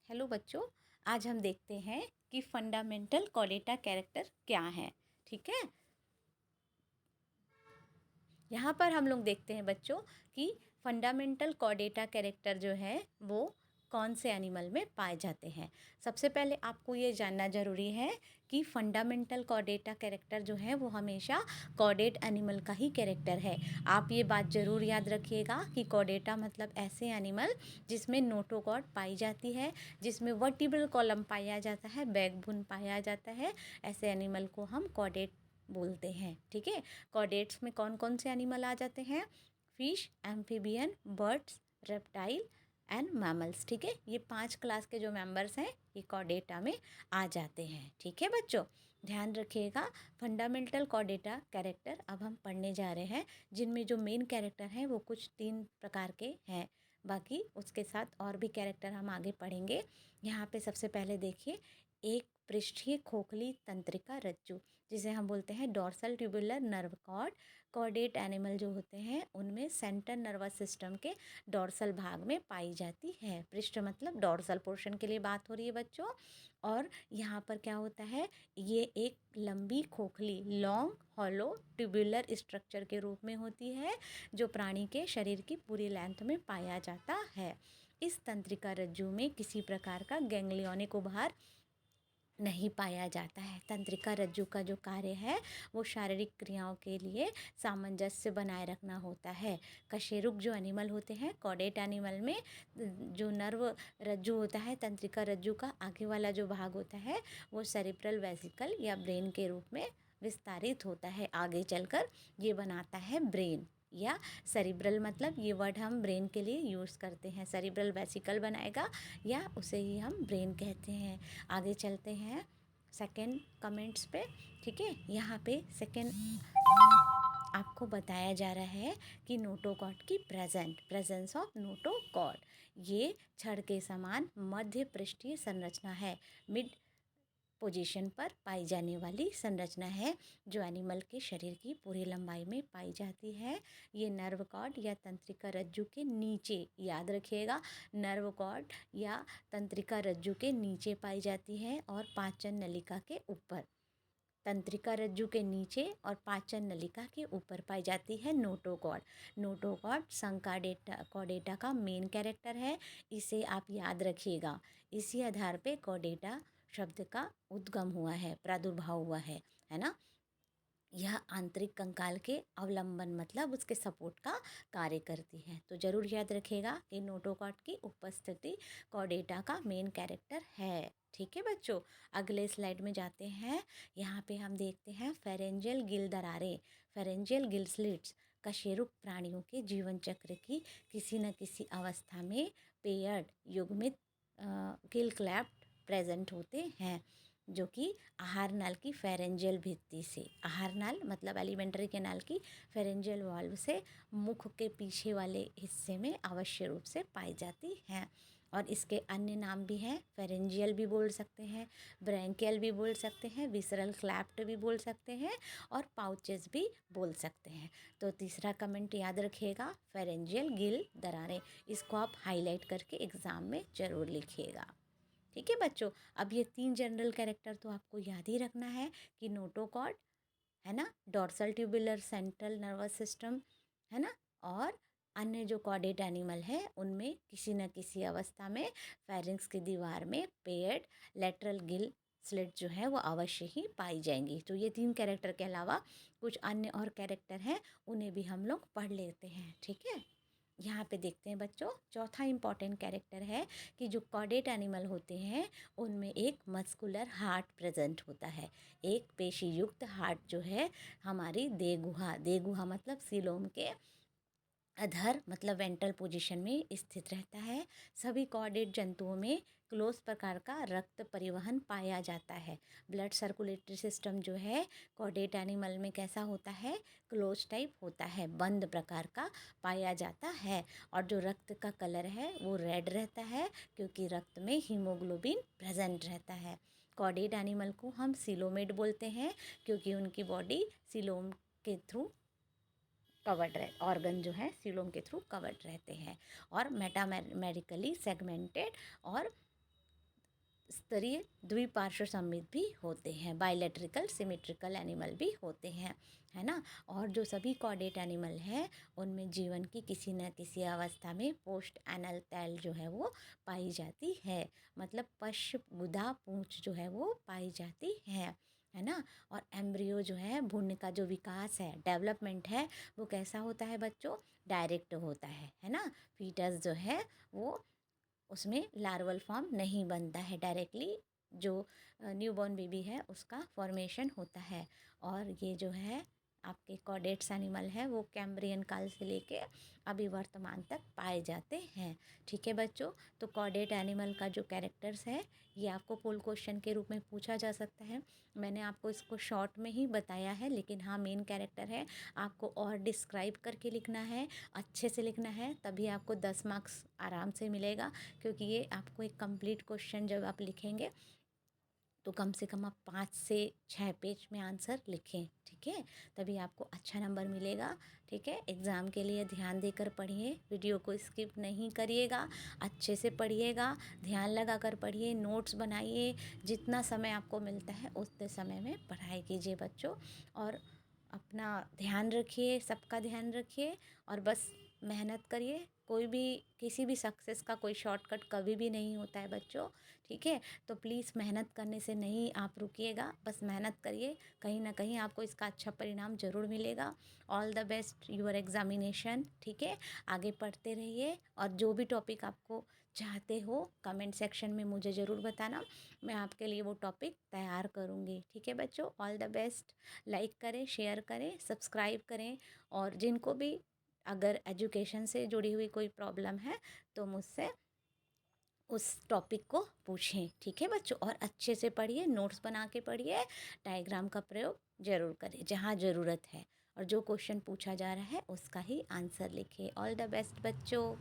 Hello बच्चों, आज हम देखते हैं कि फंडामेंटल कॉर्डेटा कैरेक्टर क्या है। ठीक है, यहाँ पर हम लोग देखते हैं बच्चों कि फंडामेंटल कॉर्डेटा कैरेक्टर जो है वो कौन से एनिमल में पाए जाते हैं। सबसे पहले आपको ये जानना ज़रूरी है कि फंडामेंटल कॉर्डेटा कैरेक्टर जो है वो हमेशा कॉर्डेट एनिमल का ही कैरेक्टर है। आप ये बात ज़रूर याद रखिएगा कि कॉर्डेटा मतलब ऐसे एनिमल जिसमें नोटोकॉर्ड पाई जाती है, जिसमें वर्टिब्रल कॉलम पाया जाता है, बैकबोन पाया जाता है, ऐसे एनिमल को हम कॉर्डेट बोलते हैं। ठीक है, कॉर्डेट्स में कौन कौन से एनिमल आ जाते हैं? Fish, amphibian, birds, reptile and mammals. ठीक है, ये 5 क्लास के जो मेंबर्स हैं ये कॉर्डेटा में आ जाते हैं। ठीक है बच्चों, ध्यान रखिएगा। फंडामेंटल कॉर्डेटा कैरेक्टर अब हम पढ़ने जा रहे हैं, जिनमें जो मेन कैरेक्टर हैं वो कुछ 3 प्रकार के हैं। बाकी उसके साथ और भी कैरेक्टर हम आगे पढ़ेंगे। यहाँ पे सबसे पहले देखिए, एक पृष्ठीय खोखली तंत्रिका रज्जु, जिसे हम बोलते हैं dorsal tubular nerve cord. Chordate animal जो होते हैं उनमें सेंट्रल नर्वस सिस्टम के डॉर्सल भाग में पाई जाती है। पृष्ठ मतलब डॉर्सल पोर्शन के लिए बात हो रही है बच्चों। और यहाँ पर क्या होता है, ये एक लंबी खोखली लॉन्ग हॉलो ट्यूबुलर स्ट्रक्चर के रूप में होती है, जो प्राणी के शरीर की पूरी लेंथ में पाया जाता है। इस तंत्रिका रज्जु में किसी प्रकार का गैंग्लियोनिक उभार नहीं पाया जाता है। तंत्रिका रज्जु का जो कार्य है वो शारीरिक क्रियाओं के लिए सामंजस्य बनाए रखना होता है। कशेरुक जो एनिमल होते हैं, कॉर्डेट एनिमल में जो नर्व रज्जु होता है, तंत्रिका रज्जु का आगे वाला जो भाग होता है वो सेरिब्रल वेसिकल या ब्रेन के रूप में विस्तारित होता है। आगे चलकर ये बनाता है ब्रेन या सेरिब्रल, मतलब ये वर्ड हम ब्रेन के लिए यूज़ करते हैं। सेरिब्रल वेसिकल बनाएगा या उसे ही हम ब्रेन कहते हैं। आगे चलते हैं सेकेंड कमेंट्स पे। ठीक है, यहाँ पे सेकेंड आपको बताया जा रहा है कि नोटोकॉर्ड की प्रेजेंस ऑफ नोटोकॉर्ड, ये छड़ के समान मध्य पृष्ठीय संरचना है। मिड पोजीशन पर पाई जाने वाली संरचना है, जो एनिमल के शरीर की पूरी लंबाई में पाई जाती है। ये नर्व कॉर्ड या तंत्रिका रज्जु के नीचे, याद रखिएगा, नर्व कॉर्ड या तंत्रिका रज्जु के नीचे पाई जाती है और पाचन नलिका के ऊपर। तंत्रिका रज्जु के नीचे और पाचन नलिका के ऊपर पाई जाती है नोटोकॉर्ड। नोटोकॉर्ड संकार्डेटा कॉर्डेटा का मेन कैरेक्टर है, इसे आप याद रखिएगा। इसी आधार पे कॉर्डेटा शब्द का उद्गम हुआ है, प्रादुर्भाव हुआ है ना। यह आंतरिक कंकाल के अवलंबन मतलब उसके सपोर्ट का कार्य करती है। तो जरूर याद रखिएगा कि नोटोकॉर्ड की उपस्थिति कॉर्डेटा का मेन कैरेक्टर है। ठीक है बच्चों, अगले स्लाइड में जाते हैं। यहाँ पे हम देखते हैं फेरेंजियल गिल दरारें, फेरेंजियल गिल स्लिट्स कशेरुक प्राणियों के जीवन चक्र की किसी न किसी अवस्था में पेयर्ड युग्मित गिल क्लैप्ट प्रेजेंट होते हैं, जो कि आहार नाल की फेरेंजियल भित्ति से, आहार नाल मतलब एलिमेंट्री कैनाल की फेरेंजियल वाल्व से मुख के पीछे वाले हिस्से में अवश्य रूप से पाई जाती हैं। और इसके अन्य नाम भी हैं, फेरेंजियल भी बोल सकते हैं, ब्रैंकियल भी बोल सकते हैं, विसरल क्लैप्ट भी बोल सकते हैं और पाउचेस भी बोल सकते हैं। तो तीसरा कमेंट याद रखिएगा, फेरेंजियल गिल दरारें, इसको आप हाईलाइट करके एग्ज़ाम में ज़रूर लिखिएगा। ठीक है बच्चों, अब ये 3 जनरल कैरेक्टर तो आपको याद ही रखना है कि नोटोकॉर्ड है ना, dorsal tubular central nervous system है ना, और अन्य जो कॉर्डेट एनिमल है उनमें किसी न किसी अवस्था में फेरिंक्स की दीवार में पेयर्ड लेटरल गिल स्लिट जो है वो अवश्य ही पाई जाएंगी। तो ये 3 कैरेक्टर के अलावा कुछ अन्य और कैरेक्टर हैं, उन्हें भी हम लोग पढ़ लेते हैं। ठीक है, यहाँ पे देखते हैं बच्चों, चौथा इम्पॉर्टेंट कैरेक्टर है कि जो कॉर्डेट एनिमल होते हैं उनमें एक मस्कुलर हार्ट प्रेजेंट होता है। एक पेशी युक्त हार्ट जो है हमारी देगुहा, देगुहा मतलब सीलोम के अधर मतलब वेंट्रल पोजीशन में स्थित रहता है। सभी कॉर्डेट जंतुओं में क्लोज प्रकार का रक्त परिवहन पाया जाता है। ब्लड सर्कुलेटरी सिस्टम जो है कॉर्डेट एनिमल में कैसा होता है, क्लोज टाइप होता है, बंद प्रकार का पाया जाता है। और जो रक्त का कलर है वो रेड रहता है, क्योंकि रक्त में हीमोग्लोबिन प्रेजेंट रहता है। कॉर्डेट एनिमल को हम सीलोमेट बोलते हैं, क्योंकि उनकी बॉडी सीलोम के थ्रू कवर्ड रहे, ऑर्गन जो है सीलोम के थ्रू कवर्ड रहते हैं और मेटामेरिकली सेगमेंटेड और स्तरीय द्विपार्श्व सममित भी होते हैं, बायलैटरिकल सिमेट्रिकल एनिमल भी होते हैं, है ना। और जो सभी कॉर्डेट एनिमल हैं उनमें जीवन की किसी न किसी अवस्था में पोस्ट एनल तैल जो है वो पाई जाती है, मतलब पश्च गुदा पूंछ जो है वो पाई जाती है ना। और एम्ब्रियो जो है, भ्रूण का जो विकास है, डेवलपमेंट है, वो कैसा होता है बच्चों, डायरेक्ट होता है ना। फीटस जो है वो उसमें लार्वल फॉर्म नहीं बनता है, डायरेक्टली जो न्यूबॉर्न बेबी है उसका फॉर्मेशन होता है। और ये जो है आपके कॉर्डेट्स एनिमल है वो कैम्ब्रियन काल से लेके अभी वर्तमान तक पाए जाते हैं। ठीक है बच्चों, तो कॉर्डेट एनिमल का जो कैरेक्टर्स है ये आपको पोल क्वेश्चन के रूप में पूछा जा सकता है। मैंने आपको इसको शॉर्ट में ही बताया है, लेकिन हाँ मेन कैरेक्टर है, आपको और डिस्क्राइब करके लिखना है, अच्छे से लिखना है, तभी आपको 10 मार्क्स आराम से मिलेगा। क्योंकि ये आपको एक कंप्लीट क्वेश्चन जब आप लिखेंगे तो कम से कम आप 5 से 6 पेज में आंसर लिखें, ठीक है, तभी आपको अच्छा नंबर मिलेगा। ठीक है, एग्ज़ाम के लिए ध्यान देकर पढ़िए, वीडियो को स्किप नहीं करिएगा, अच्छे से पढ़िएगा, ध्यान लगा कर पढ़िए, नोट्स बनाइए, जितना समय आपको मिलता है उतने समय में पढ़ाई कीजिए बच्चों। और अपना ध्यान रखिए, सबका ध्यान रखिए, और बस मेहनत करिए। कोई भी, किसी भी सक्सेस का कोई शॉर्टकट कभी भी नहीं होता है बच्चों, ठीक है। तो प्लीज़ मेहनत करने से नहीं आप रुकिएगा, बस मेहनत करिए, कहीं ना कहीं आपको इसका अच्छा परिणाम ज़रूर मिलेगा। All the best your examination, ठीक है। आगे पढ़ते रहिए, और जो भी टॉपिक आपको चाहते हो कमेंट सेक्शन में मुझे ज़रूर बताना, मैं आपके लिए वो टॉपिक तैयार करूँगी, ठीक है बच्चों। All the best. लाइक करें, शेयर करें, सब्सक्राइब करें, और जिनको भी अगर एजुकेशन से जुड़ी हुई कोई प्रॉब्लम है तो मुझसे उस टॉपिक को पूछें, ठीक है बच्चों। और अच्छे से पढ़िए, नोट्स बना के पढ़िए, डायग्राम का प्रयोग ज़रूर करें जहाँ ज़रूरत है, और जो क्वेश्चन पूछा जा रहा है उसका ही आंसर लिखिए। ऑल द बेस्ट बच्चों।